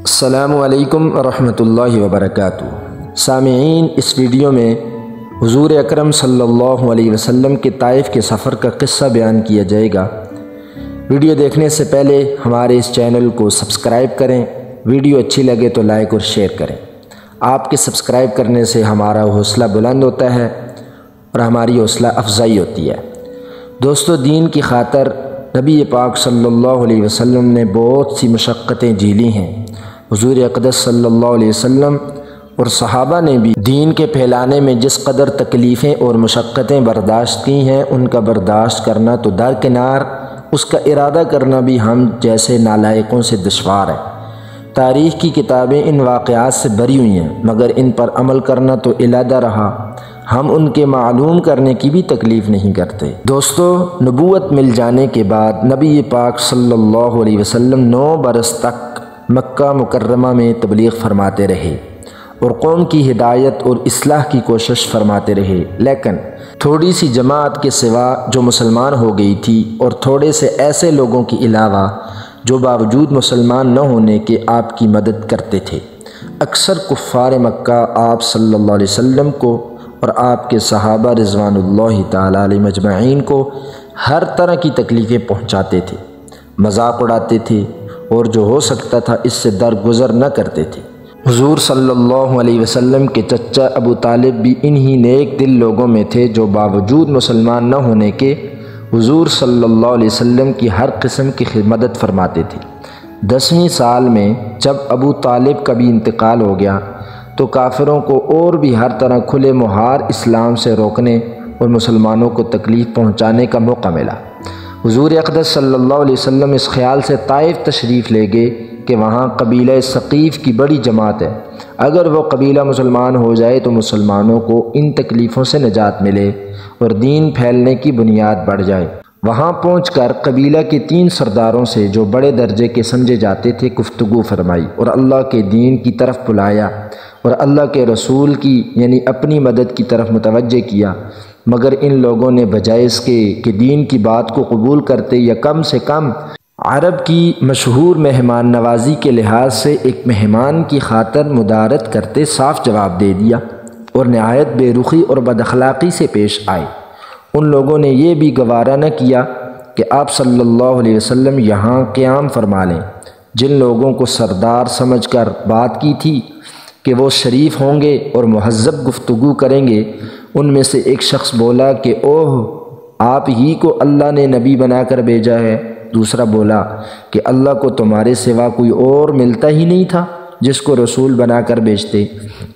السلام علیکم ورحمۃ اللہ وبرکاتہ۔ سامعین، اس ویڈیو میں حضور اکرم صلی اللہ علیہ وسلم کے طائف کے سفر کا قصہ بیان کیا جائے گا۔ ویڈیو دیکھنے سے پہلے ہمارے اس چینل کو سبسکرائب کریں، ویڈیو اچھی لگے تو لائک اور شیئر کریں۔ آپ کے سبسکرائب کرنے سے ہمارا حوصلہ بلند ہوتا ہے اور ہماری حوصلہ افزائی ہوتی ہے۔ دوستو، دین کی خاطر نبی پاک صلی اللہ علیہ وسلم نے بہت سی مشقتیں جھیلی ہیں۔ حضور اقدس صلی اللہ علیہ وسلم اور صحابہ نے بھی دین کے پھیلانے میں جس قدر تکلیفیں اور مشقتیں برداشت کی ہیں، ان کا برداشت کرنا تو درکنار، اس کا ارادہ کرنا بھی ہم جیسے نالائقوں سے دشوار ہے۔ تاریخ کی کتابیں ان واقعات سے بری ہوئی ہیں، مگر ان پر عمل کرنا تو علادہ رہا۔ ہم ان کے معلوم کرنے کی بھی تکلیف نہیں کرتے۔ دوستو، نبوت مل جانے کے بعد نبی پاک صلی اللہ علیہ وسلم 9 برس تک مکہ مکرمہ میں تبلیغ فرماتے رہے اور قوم کی ہدایت اور اصلاح کی کوشش فرماتے رہے، لیکن تھوڑی سی جماعت کے سوا جو مسلمان ہو گئی تھی اور تھوڑے سے ایسے لوگوں کے علاوہ جو باوجود مسلمان نہ ہونے کے آپ کی مدد کرتے تھے، اکثر کفار مکہ آپ صلی اللہ علیہ وسلم کو اور آپ کے صحابہ رضوان اللہ تعالی علیہ مجمعین کو ہر طرح کی تکلیفیں پہنچاتے تھے، مذاق اڑاتے تھے اور جو ہو سکتا تھا اس سے درگزر نہ کرتے تھے۔ حضور صلی اللہ علیہ وسلم کے چچا ابو طالب بھی انہی نیک دل لوگوں میں تھے جو باوجود مسلمان نہ ہونے کے حضور صلی اللہ علیہ وسلم کی ہر قسم کی مدد فرماتے تھے۔ 10ویں سال میں جب ابو طالب کا بھی انتقال ہو گیا تو کافروں کو اور بھی ہر طرح کھلے مہار اسلام سے روکنے اور مسلمانوں کو تکلیف پہنچانے کا موقع ملا۔ حضور اقدس صلی اللہ علیہ وسلم اس خیال سے طائف تشریف لے گئے کہ وہاں قبیلہ ثقیف کی بڑی جماعت ہے، اگر وہ قبیلہ مسلمان ہو جائے تو مسلمانوں کو ان تکلیفوں سے نجات ملے اور دین پھیلنے کی بنیاد بڑھ جائے۔ وہاں پہنچ کر قبیلہ کے 3 سرداروں سے جو بڑے درجے کے سمجھے جاتے تھے گفتگو فرمائی اور اللہ کے دین کی طرف بلایا اور اللہ کے رسول کی یعنی اپنی مدد کی طرف متوجہ کیا، مگر ان لوگوں نے بجائے اس کے کہ دین کی بات کو قبول کرتے یا کم سے کم عرب کی مشہور مہمان نوازی کے لحاظ سے ایک مہمان کی خاطر مدارت کرتے صاف جواب دے دیا اور نہایت بے رخی اور بد اخلاقی سے پیش آئے۔ ان لوگوں نے یہ بھی گوارا نہ کیا کہ آپ صلی اللہ علیہ وسلم یہاں قیام فرما لیں۔ جن لوگوں کو سردار سمجھ کر بات کی تھی کہ وہ شریف ہوں گے اور مہذب گفتگو کریں گے، ان میں سے ایک شخص بولا کہ اوہ، آپ ہی کو اللہ نے نبی بنا کر بھیجا ہے۔ دوسرا بولا کہ اللہ کو تمہارے سوا کوئی اور ملتا ہی نہیں تھا جس کو رسول بنا کر بھیجتے۔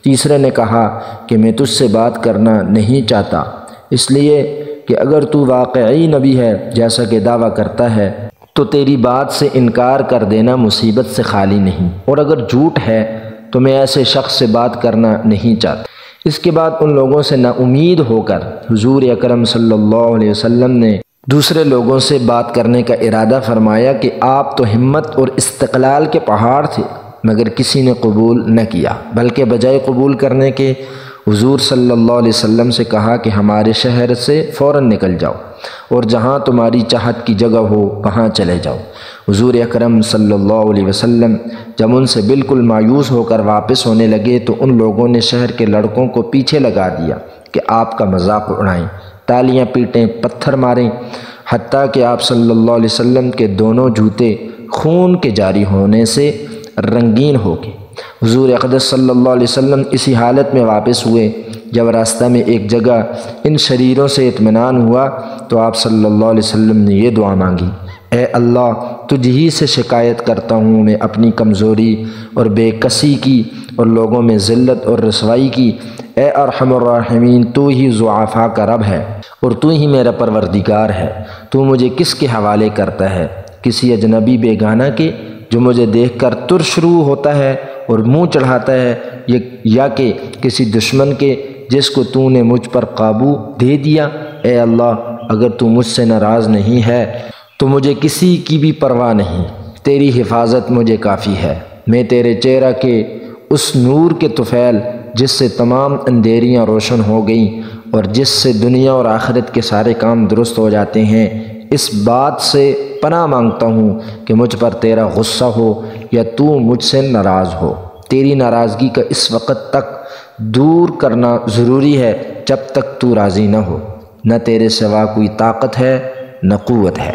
تیسرے نے کہا کہ میں تجھ سے بات کرنا نہیں چاہتا، اس لیے کہ اگر تو واقعی نبی ہے جیسا کہ دعویٰ کرتا ہے تو تیری بات سے انکار کر دینا مصیبت سے خالی نہیں، اور اگر جھوٹ ہے تو میں ایسے شخص سے بات کرنا نہیں چاہتا۔ اس کے بعد ان لوگوں سے نا امید ہو کر حضور اکرم صلی اللہ علیہ وسلم نے دوسرے لوگوں سے بات کرنے کا ارادہ فرمایا کہ آپ تو ہمت اور استقلال کے پہاڑ تھے، مگر کسی نے قبول نہ کیا، بلکہ بجائے قبول کرنے کے حضور صلی اللہ علیہ وسلم سے کہا کہ ہمارے شہر سے فوراً نکل جاؤ اور جہاں تمہاری چاہت کی جگہ ہو وہاں چلے جاؤ۔ حضور اکرم صلی اللہ علیہ وسلم جب ان سے بالکل مایوس ہو کر واپس ہونے لگے تو ان لوگوں نے شہر کے لڑکوں کو پیچھے لگا دیا کہ آپ کا مذاق اڑائیں، تالیاں پیٹیں، پتھر ماریں، حتیٰ کہ آپ صلی اللہ علیہ وسلم کے دونوں جوتے خون کے جاری ہونے سے رنگین ہو گئے۔ حضور اقدس صلی اللہ علیہ وسلم اسی حالت میں واپس ہوئے۔ جب راستہ میں ایک جگہ ان شریروں سے اطمینان ہوا تو آپ صلی اللہ علیہ وسلم نے یہ دعا مانگی، اے اللہ، تجھ ہی سے شکایت کرتا ہوں میں اپنی کمزوری اور بے کسی کی اور لوگوں میں ذلت اور رسوائی کی۔ اے ارحم الراحمین، تو ہی ضعفاء کا رب ہے اور تو ہی میرا پروردگار ہے۔ تو مجھے کس کے حوالے کرتا ہے؟ کسی اجنبی بیگانہ کے جو مجھے دیکھ کر ترشرو ہوتا ہے اور منہ چڑھاتا ہے، یا کہ کسی دشمن کے جس کو تو نے مجھ پر قابو دے دیا؟ اے اللہ، اگر تو مجھ سے ناراض نہیں ہے تو مجھے کسی کی بھی پرواہ نہیں، تیری حفاظت مجھے کافی ہے۔ میں تیرے چہرہ کے اس نور کے طفیل جس سے تمام اندھیریاں روشن ہو گئیں اور جس سے دنیا اور آخرت کے سارے کام درست ہو جاتے ہیں، اس بات سے پناہ مانگتا ہوں کہ مجھ پر تیرا غصہ ہو یا تو مجھ سے ناراض ہو۔ تیری ناراضگی کا اس وقت تک دور کرنا ضروری ہے جب تک تو راضی نہ ہو۔ نہ تیرے سوا کوئی طاقت ہے نہ قوت ہے۔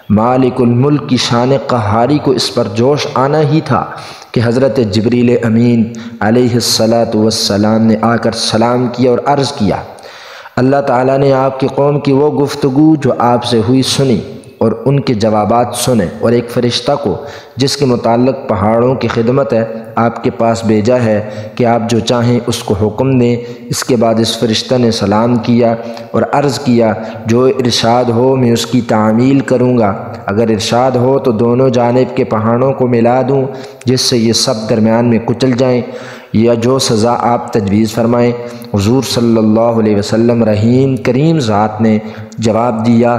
مالک الملک کی شان قہاری کو اس پر جوش آنا ہی تھا کہ حضرت جبریل امین علیہ السلام نے آ کر سلام کیا اور عرض کیا، اللہ تعالیٰ نے آپ کی قوم کی وہ گفتگو جو آپ سے ہوئی سنی اور ان کے جوابات سنے، اور ایک فرشتہ کو جس کے متعلق پہاڑوں کی خدمت ہے آپ کے پاس بھیجا ہے کہ آپ جو چاہیں اس کو حکم دیں۔ اس کے بعد اس فرشتہ نے سلام کیا اور عرض کیا، جو ارشاد ہو میں اس کی تعمیل کروں گا، اگر ارشاد ہو تو دونوں جانب کے پہاڑوں کو ملا دوں جس سے یہ سب درمیان میں کچل جائیں، یا جو سزا آپ تجویز فرمائیں۔ حضور صلی اللہ علیہ وسلم رحیم کریم ذات نے جواب دیا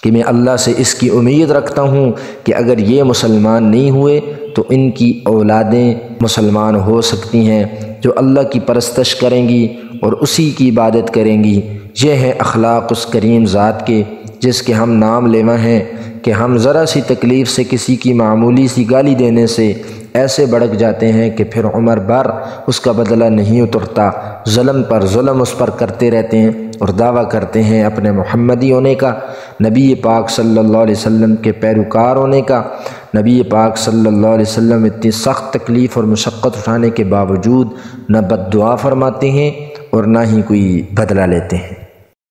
کہ میں اللہ سے اس کی امید رکھتا ہوں کہ اگر یہ مسلمان نہیں ہوئے تو ان کی اولادیں مسلمان ہو سکتی ہیں، جو اللہ کی پرستش کریں گی اور اسی کی عبادت کریں گی۔ یہ ہے اخلاق اس کریم ذات کے جس کے ہم نام لیوا ہیں کہ ہم ذرا سی تکلیف سے کسی کی معمولی سی گالی دینے سے ایسے بھڑک جاتے ہیں کہ پھر عمر بھر اس کا بدلہ نہیں اترتا، ظلم پر ظلم اس پر کرتے رہتے ہیں اور دعویٰ کرتے ہیں اپنے محمدی ہونے کا، نبی پاک صلی اللہ علیہ وسلم کے پیروکار ہونے کا۔ نبی پاک صلی اللہ علیہ وسلم اتنی سخت تکلیف اور مشقت اٹھانے کے باوجود نہ بد دعا فرماتے ہیں اور نہ ہی کوئی بدلہ لیتے ہیں۔